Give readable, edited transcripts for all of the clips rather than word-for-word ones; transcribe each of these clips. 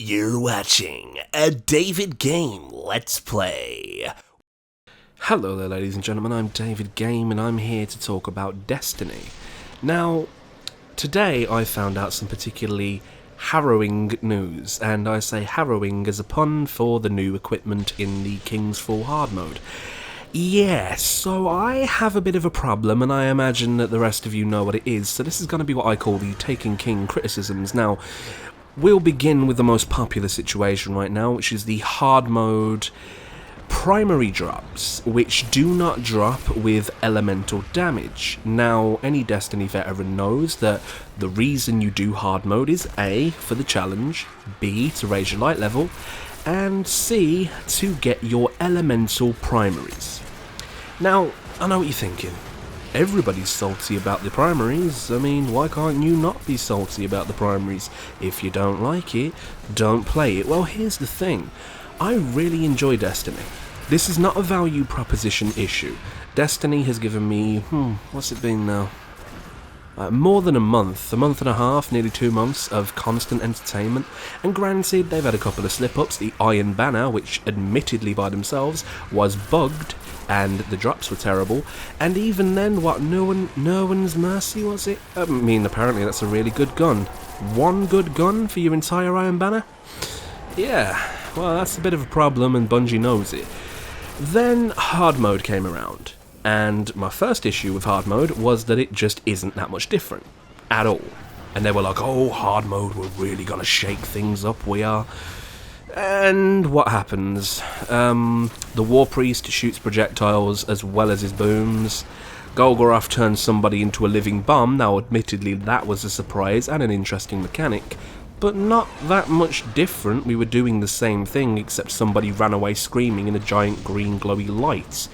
You're watching a David Game Let's Play. Hello there, ladies and gentlemen, I'm David Game and I'm here to talk about Destiny. Now, today I found out some particularly harrowing news, and I say harrowing as a pun for the new equipment in the King's Fall hard mode. Yes, so I have a bit of a problem, and I imagine that the rest of you know what it is, so this is going to be what I call the Taken King criticisms. Now, we'll begin with the most popular situation right now, which is the hard mode primary drops, which do not drop with elemental damage. Now, any Destiny veteran knows that the reason you do hard mode is A, for the challenge, B, to raise your light level, and C, to get your elemental primaries. Now, I know what you're thinking. Everybody's salty about the primaries. I mean, why can't you not be salty about the primaries? If you don't like it, don't play it. Well, here's the thing. I really enjoy Destiny. This is not a value proposition issue. Destiny has given me, what's it been now? More than a month and a half, nearly 2 months of constant entertainment. And granted, they've had a couple of slip-ups. The Iron Banner, which admittedly by themselves was bugged, and the drops were terrible. And even then, what, Nerwan's Mercy, was it? I mean, apparently that's a really good gun. One good gun for your entire Iron Banner? Yeah, well, that's a bit of a problem, and Bungie knows it. Then hard mode came around, and my first issue with hard mode was that it just isn't that much different at all. And they were like, oh, hard mode, we're really gonna shake things up, we are. And what happens? The War Priest shoots projectiles as well as his booms. Golgoroth turns somebody into a living bomb. Now, admittedly, that was a surprise and an interesting mechanic, but not that much different. We were doing the same thing, except somebody ran away screaming in a giant green glowy light.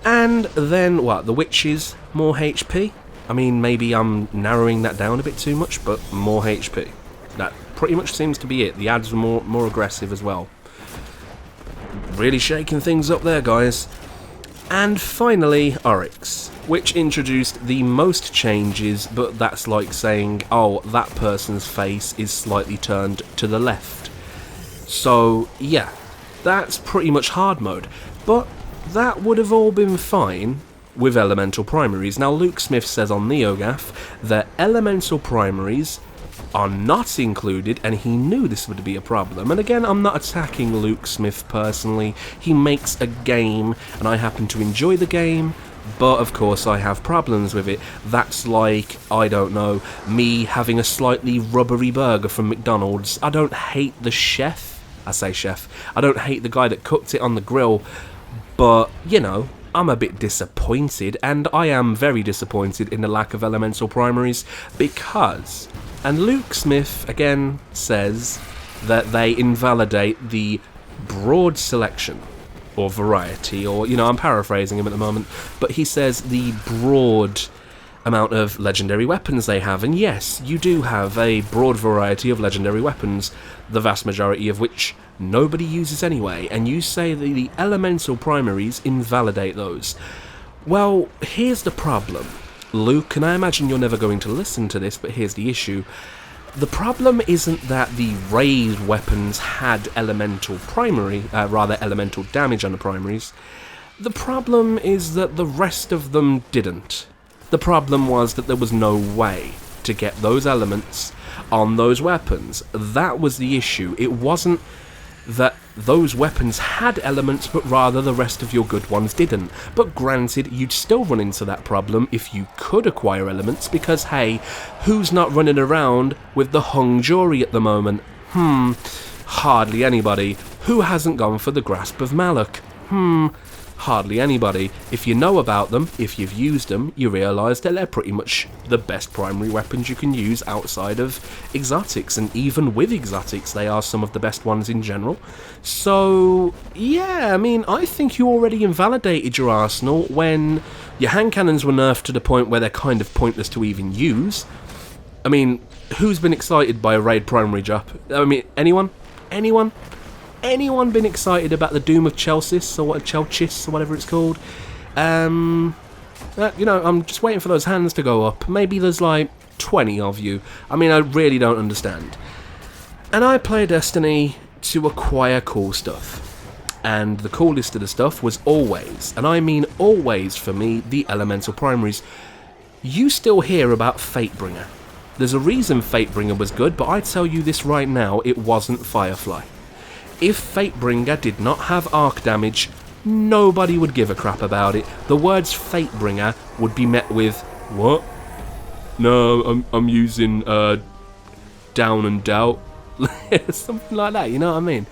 And then, what, the witches, more HP? I mean, maybe I'm narrowing that down a bit too much, but more HP. That pretty much seems to be it. The ads were more aggressive as well. Really shaking things up there, guys. And finally, Oryx, which introduced the most changes, but that's like saying, oh, that person's face is slightly turned to the left. So, yeah, that's pretty much hard mode. But that would have all been fine with elemental primaries. Now, Luke Smith says on NeoGAF that elemental primaries are not included, and he knew this would be a problem. And again, I'm not attacking Luke Smith personally. He makes a game, and I happen to enjoy the game, but of course I have problems with it. That's like, I don't know, me having a slightly rubbery burger from McDonald's. I don't hate the chef. I say chef. I don't hate the guy that cooked it on the grill, but, you know, I'm a bit disappointed, and I am very disappointed in the lack of elemental primaries, because, and Luke Smith again says that they invalidate the broad selection or variety, or, you know, I'm paraphrasing him at the moment, but he says the broad amount of legendary weapons they have. And yes, you do have a broad variety of legendary weapons, the vast majority of which nobody uses anyway, and you say that the elemental primaries invalidate those. Well, here's the problem, Luke, and I imagine you're never going to listen to this, but here's the issue. The problem isn't that the raid weapons had elemental elemental damage on the primaries. The problem is that the rest of them didn't. The problem was that there was no way to get those elements on those weapons. That was the issue. It wasn't that those weapons had elements, but rather the rest of your good ones didn't. But granted, you'd still run into that problem if you could acquire elements, because hey, who's not running around with the hung jury at the moment? Hardly anybody. Who hasn't gone for the grasp of Malak? Hardly anybody. If you know about them, if you've used them, you realise that they're pretty much the best primary weapons you can use outside of exotics, and even with exotics, they are some of the best ones in general. So, yeah, I mean, I think you already invalidated your arsenal when your hand cannons were nerfed to the point where they're kind of pointless to even use. I mean, who's been excited by a raid primary drop? I mean, anyone? Anyone been excited about the Doom of Chelsis, or Chelchis, or whatever it's called? You know, I'm just waiting for those hands to go up. Maybe there's like 20 of you. I mean, I really don't understand. And I play Destiny to acquire cool stuff. And the coolest of the stuff was always, and I mean always for me, the elemental primaries. You still hear about Fatebringer. There's a reason Fatebringer was good, but I tell you this right now, it wasn't Firefly. If Fatebringer did not have arc damage, nobody would give a crap about it. The words Fatebringer would be met with, what? No, I'm using down and doubt. Something like that, you know what I mean?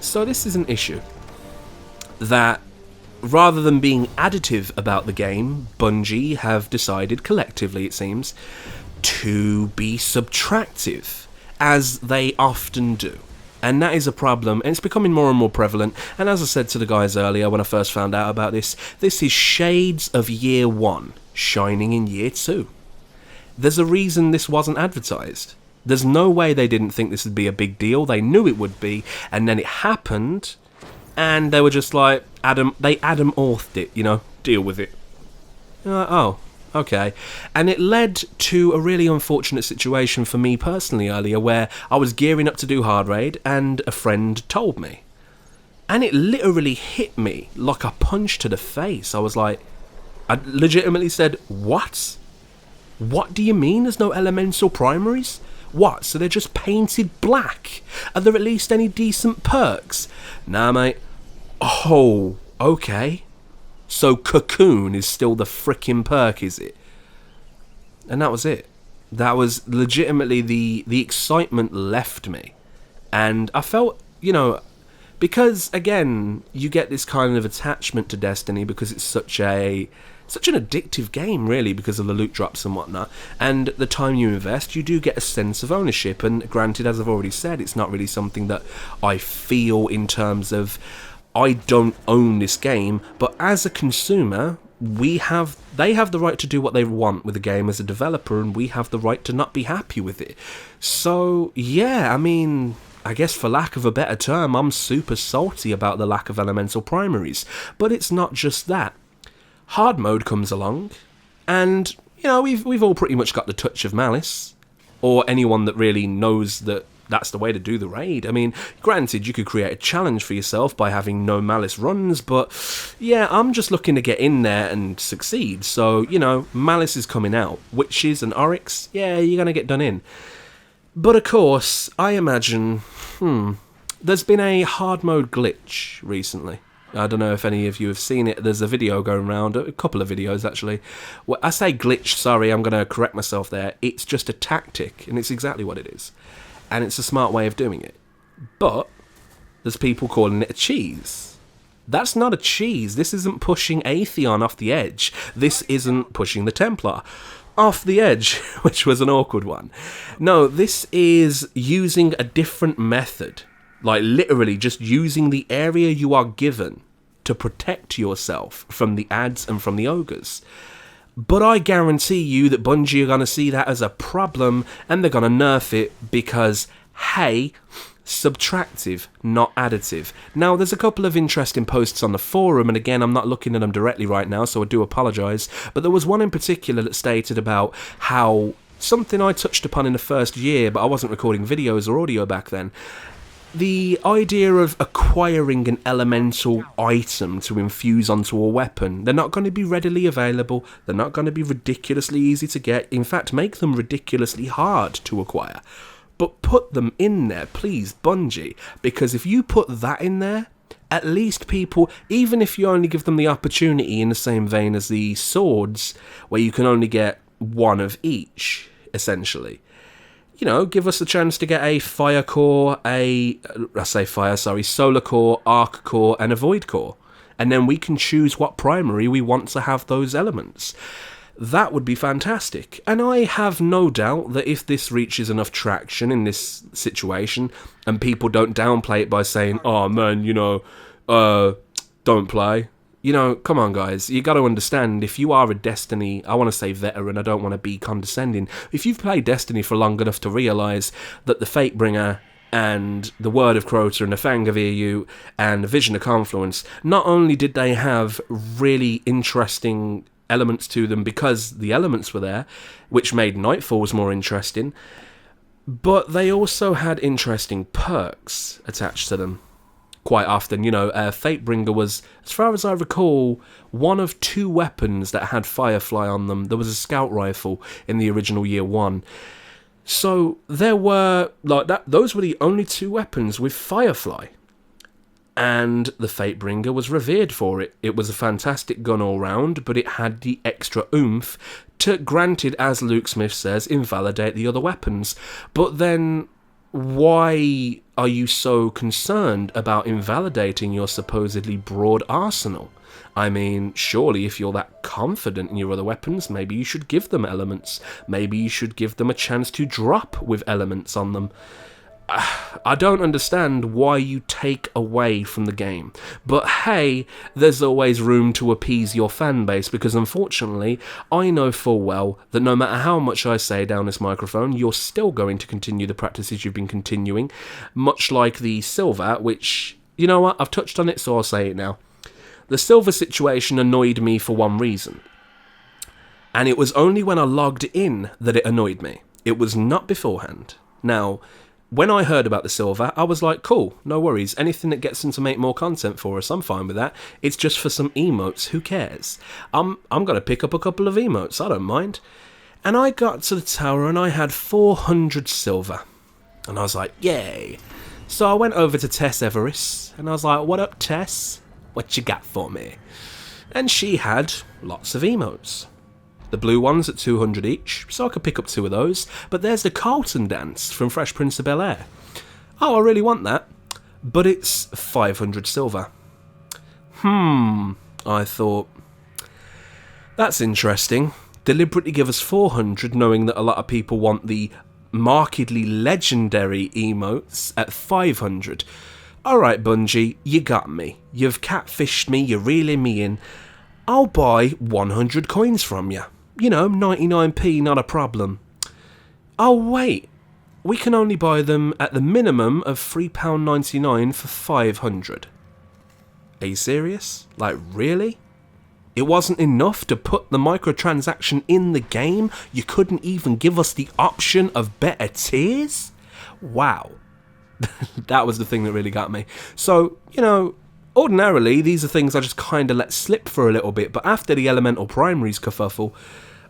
So this is an issue that, rather than being additive about the game, Bungie have decided, collectively it seems, to be subtractive, as they often do. And that is a problem, and it's becoming more and more prevalent. And as I said to the guys earlier when I first found out about this is shades of year 1 shining in year 2. There's a reason this wasn't advertised. There's no way they didn't think this would be a big deal. They knew it would be, and then it happened, and they were just like, Adam Orthed it, you know, deal with it. You're like, oh, okay. And it led to a really unfortunate situation for me personally earlier, where I was gearing up to do hard raid, and a friend told me. And it literally hit me like a punch to the face. I was like, I legitimately said, what? What do you mean there's no elemental primaries? What, so they're just painted black? Are there at least any decent perks? Nah, mate. Oh, okay. So Cocoon is still the frickin' perk, is it? And that was it. That was legitimately the excitement left me. And I felt, you know, because, again, you get this kind of attachment to Destiny because it's such an addictive game, really, because of the loot drops and whatnot, and the time you invest, you do get a sense of ownership. And granted, as I've already said, it's not really something that I feel in terms of I don't own this game, but as a consumer, they have the right to do what they want with the game as a developer, and we have the right to not be happy with it. So yeah, I mean, I guess for lack of a better term, I'm super salty about the lack of elemental primaries. But it's not just that. Hard mode comes along, and, you know, we've all pretty much got the touch of Malice, or anyone that really knows that that's the way to do the raid. I mean, granted, you could create a challenge for yourself by having no Malice runs, but yeah, I'm just looking to get in there and succeed. So, you know, Malice is coming out. Witches and Oryx, yeah, you're going to get done in. But of course, I imagine, there's been a hard mode glitch recently. I don't know if any of you have seen it. There's a video going around, a couple of videos actually. Well, I say glitch, sorry, I'm going to correct myself there. It's just a tactic, and it's exactly what it is. And it's a smart way of doing it. But there's people calling it a cheese. That's not a cheese. This isn't pushing Atheon off the edge. This isn't pushing the Templar off the edge, which was an awkward one. No, this is using a different method. Like, literally just using the area you are given to protect yourself from the ads and from the ogres. But I guarantee you that Bungie are going to see that as a problem, and they're going to nerf it because, hey, subtractive, not additive. Now, there's a couple of interesting posts on the forum, and again, I'm not looking at them directly right now, so I do apologise, but there was one in particular that stated about how something I touched upon in the first year, but I wasn't recording videos or audio back then. The idea of acquiring an elemental item to infuse onto a weapon. They're not going to be readily available. They're not going to be ridiculously easy to get. In fact, make them ridiculously hard to acquire. But put them in there, please, Bungie. Because if you put that in there, at least people, even if you only give them the opportunity in the same vein as the swords, where you can only get one of each, essentially. You know, give us a chance to get a fire core, solar core, arc core, and a void core. And then we can choose what primary we want to have those elements. That would be fantastic. And I have no doubt that if this reaches enough traction in this situation, and people don't downplay it by saying, oh man, you know, don't play. You know, come on guys, you got to understand, if you are a Destiny, I want to say veteran, I don't want to be condescending, if you've played Destiny for long enough to realise that the Fatebringer and the Word of Crota and the Fang of EU and the Vision of Confluence, not only did they have really interesting elements to them because the elements were there, which made Nightfalls more interesting, But they also had interesting perks attached to them. Quite often, Fatebringer was, as far as I recall, one of 2 weapons that had Firefly on them. There was a scout rifle in the original Year 1. So there were, like that, those were the only 2 weapons with Firefly. And the Fatebringer was revered for it. It was a fantastic gun all round, but it had the extra oomph to, granted, as Luke Smith says, invalidate the other weapons. But then, why are you so concerned about invalidating your supposedly broad arsenal? I mean, surely if you're that confident in your other weapons, maybe you should give them elements. Maybe you should give them a chance to drop with elements on them. I don't understand why you take away from the game. But hey, there's always room to appease your fan base, because unfortunately, I know full well that no matter how much I say down this microphone, you're still going to continue the practices you've been continuing, much like the silver, which, you know what, I've touched on it, so I'll say it now. The silver situation annoyed me for one reason. And it was only when I logged in that it annoyed me. It was not beforehand. Now, when I heard about the silver, I was like, cool, no worries. Anything that gets them to make more content for us, I'm fine with that. It's just for some emotes, who cares? I'm going to pick up a couple of emotes, I don't mind. And I got to the tower and I had 400 silver. And I was like, yay. So I went over to Tess Everest and I was like, what up, Tess? What you got for me? And she had lots of emotes. The blue ones at 200 each, so I could pick up 2 of those. But there's the Carlton dance from Fresh Prince of Bel-Air. Oh, I really want that. But it's 500 silver. I thought, that's interesting. Deliberately give us 400, knowing that a lot of people want the markedly legendary emotes at 500. Alright, Bungie, you got me. You've catfished me, you're reeling me in. I'll buy 100 coins from you. 99p, not a problem. Oh, wait. We can only buy them at the minimum of £3.99 for 500. Are you serious? Like, really? It wasn't enough to put the microtransaction in the game? You couldn't even give us the option of better tiers? Wow. That was the thing that really got me. So, ordinarily, these are things I just kind of let slip for a little bit, but after the Elemental Primaries kerfuffle,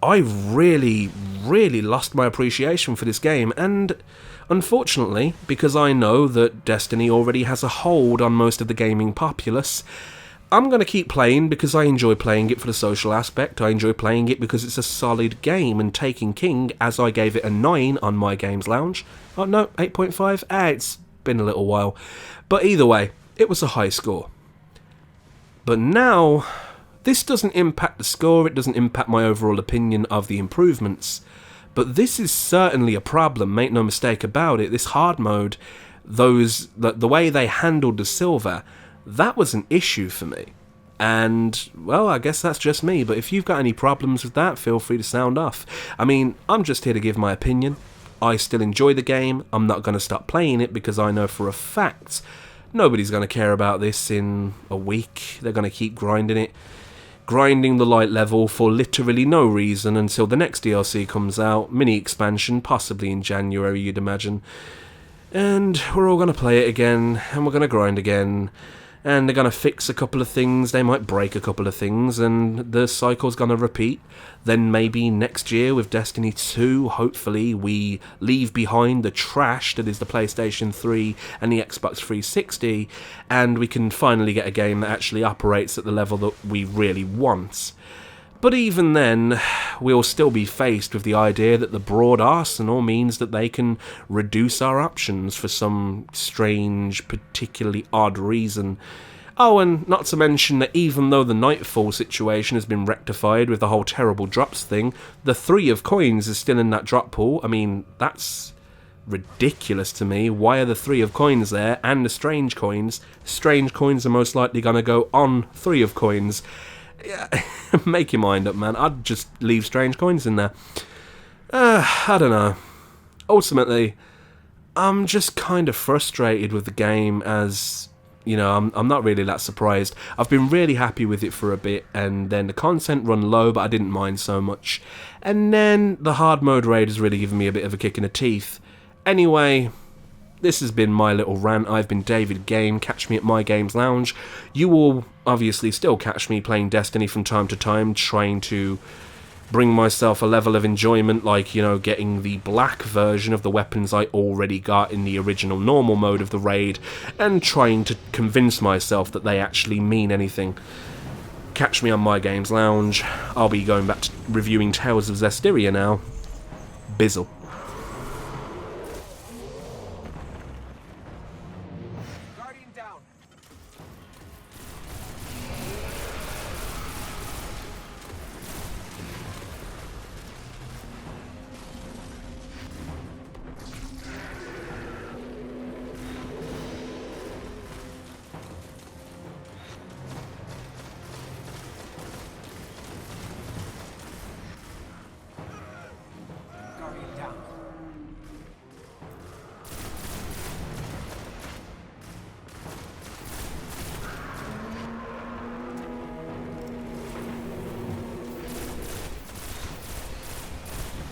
I really, really lost my appreciation for this game, and unfortunately, because I know that Destiny already has a hold on most of the gaming populace, I'm going to keep playing because I enjoy playing it for the social aspect. I enjoy playing it because it's a solid game, and Taken King, as I gave it a 9 on My Games Lounge. Oh no, 8.5? It's been a little while. But either way, it was a high score. But now, this doesn't impact the score, it doesn't impact my overall opinion of the improvements. But this is certainly a problem, make no mistake about it. This hard mode, the way they handled the silver, that was an issue for me. And, well, I guess that's just me, but if you've got any problems with that, feel free to sound off. I mean, I'm just here to give my opinion. I still enjoy the game. I'm not going to stop playing it because I know for a fact nobody's going to care about this in a week. They're going to keep grinding it. Grinding the light level for literally no reason until the next DLC comes out. Mini expansion, possibly in January, you'd imagine. And we're all going to play it again, and we're going to grind again. And they're going to fix a couple of things, they might break a couple of things, and the cycle's going to repeat. Then maybe next year with Destiny 2, hopefully we leave behind the trash that is the PlayStation 3 and the Xbox 360, and we can finally get a game that actually operates at the level that we really want. But even then, we'll still be faced with the idea that the broad arsenal means that they can reduce our options for some strange, particularly odd reason. Oh, and not to mention that even though the Nightfall situation has been rectified with the whole terrible drops thing, the 3 of coins is still in that drop pool. I mean, that's ridiculous to me. Why are the 3 of coins there and the strange coins? Strange coins are most likely going to go on 3 of coins. Yeah, make your mind up, man. I'd just leave strange coins in there. I don't know. Ultimately, I'm just kind of frustrated with the game as, I'm not really that surprised. I've been really happy with it for a bit, and then the content run low, but I didn't mind so much. And then the hard mode raid has really given me a bit of a kick in the teeth. Anyway, this has been my little rant. I've been David Game. Catch me at My Games Lounge. You will obviously still catch me playing Destiny from time to time, trying to bring myself a level of enjoyment, like, getting the black version of the weapons I already got in the original normal mode of the raid, and trying to convince myself that they actually mean anything. Catch me on My Games Lounge. I'll be going back to reviewing Tales of Zestiria now. Bizzle.